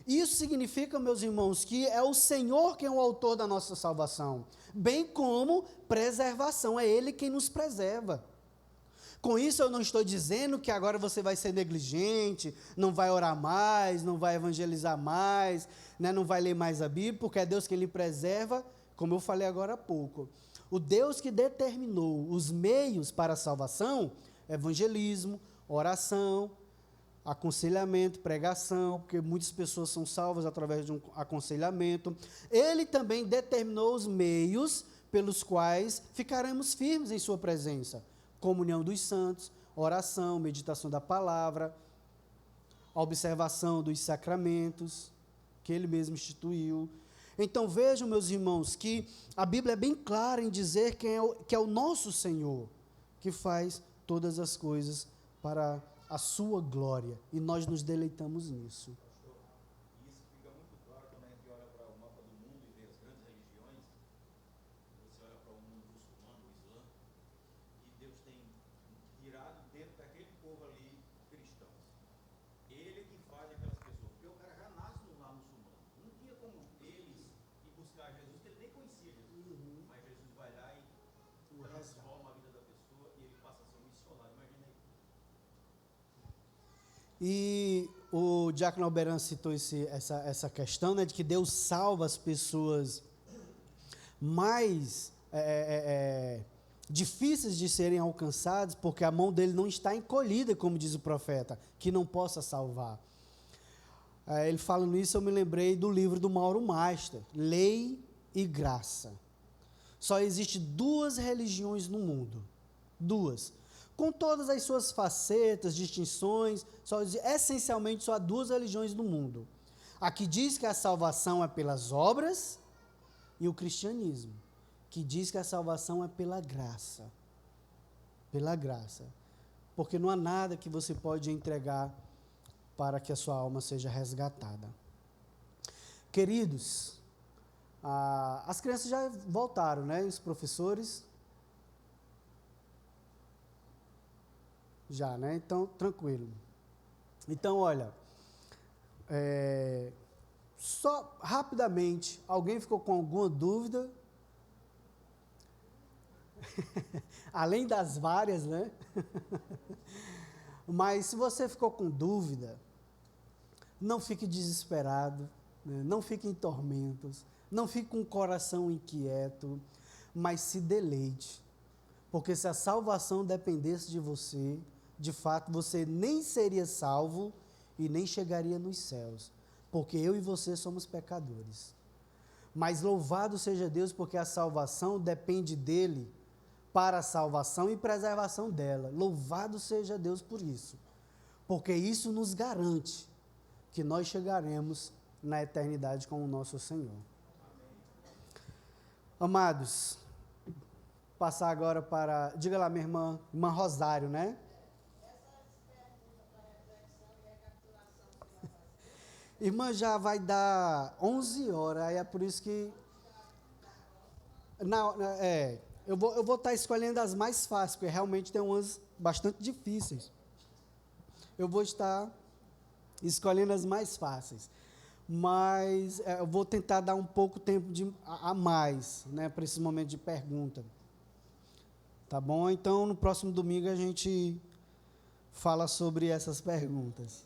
Isso significa, meus irmãos, que é o Senhor quem é o autor da nossa salvação, bem como preservação, é Ele quem nos preserva. Com isso eu não estou dizendo que agora você vai ser negligente, não vai orar mais, não vai evangelizar mais, né, não vai ler mais a Bíblia, porque é Deus quem lhe preserva, como eu falei agora há pouco. O Deus que determinou os meios para a salvação, evangelismo, oração, aconselhamento, pregação, porque muitas pessoas são salvas através de um aconselhamento. Ele também determinou os meios pelos quais ficaremos firmes em sua presença. Comunhão dos santos, oração, meditação da palavra, observação dos sacramentos, que ele mesmo instituiu. Então vejam, meus irmãos, que a Bíblia é bem clara em dizer que é o nosso Senhor que faz todas as coisas para a sua glória, e nós nos deleitamos nisso. Pastor, isso fica muito claro quando a gente olha para o mapa do mundo e vê as grandes religiões. Você olha para o mundo muçulmano, o Islã, e Deus tem tirado dentro daquele povo ali cristãos. Ele que faz aquelas pessoas, porque o cara já nasce no lar muçulmano. Não tinha como eles ir buscar Jesus, porque ele nem conhecia Jesus. Mas Jesus vai lá e transforma a vida da pessoa e ele passa a ser um missionário. Imagina aí. E o Diácono Alberan citou essa questão, né, de que Deus salva as pessoas mais difíceis de serem alcançadas, porque a mão dele não está encolhida, como diz o profeta, que não possa salvar. Ele falando isso, eu me lembrei do livro do Mauro Master, Lei e Graça. Só existem duas religiões no mundo, duas, com todas as suas facetas, distinções, essencialmente só há duas religiões no mundo. A que diz que a salvação é pelas obras, e o cristianismo, que diz que a salvação é pela graça. Pela graça. Porque não há nada que você pode entregar para que a sua alma seja resgatada. Queridos, as crianças já voltaram, né? Os professores já, né? Então, tranquilo. Então, olha, só rapidamente, alguém ficou com alguma dúvida? Além das várias, né? Mas se você ficou com dúvida, não fique desesperado, né? Não fique em tormentos, não fique com o coração inquieto, mas se deleite. Porque se a salvação dependesse de você, de fato você nem seria salvo e nem chegaria nos céus. Porque eu e você somos pecadores. Mas louvado seja Deus, porque a salvação depende dele para a salvação e preservação dela. Louvado seja Deus por isso. Porque isso nos garante que nós chegaremos na eternidade com o nosso Senhor. Amados, passar agora para, diga lá minha irmã Rosário, né? Irmã, já vai dar 11 horas, aí é por isso que... Não, eu vou estar escolhendo as mais fáceis, porque realmente tem umas bastante difíceis. Eu vou estar escolhendo as mais fáceis. Mas eu vou tentar dar um pouco tempo a mais, né, para esse momento de pergunta. Tá bom? Então, no próximo domingo a gente fala sobre essas perguntas.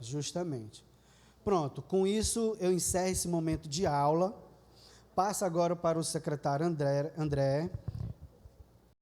Justamente. Pronto, com isso eu encerro esse momento de aula. Passo agora para o secretário André.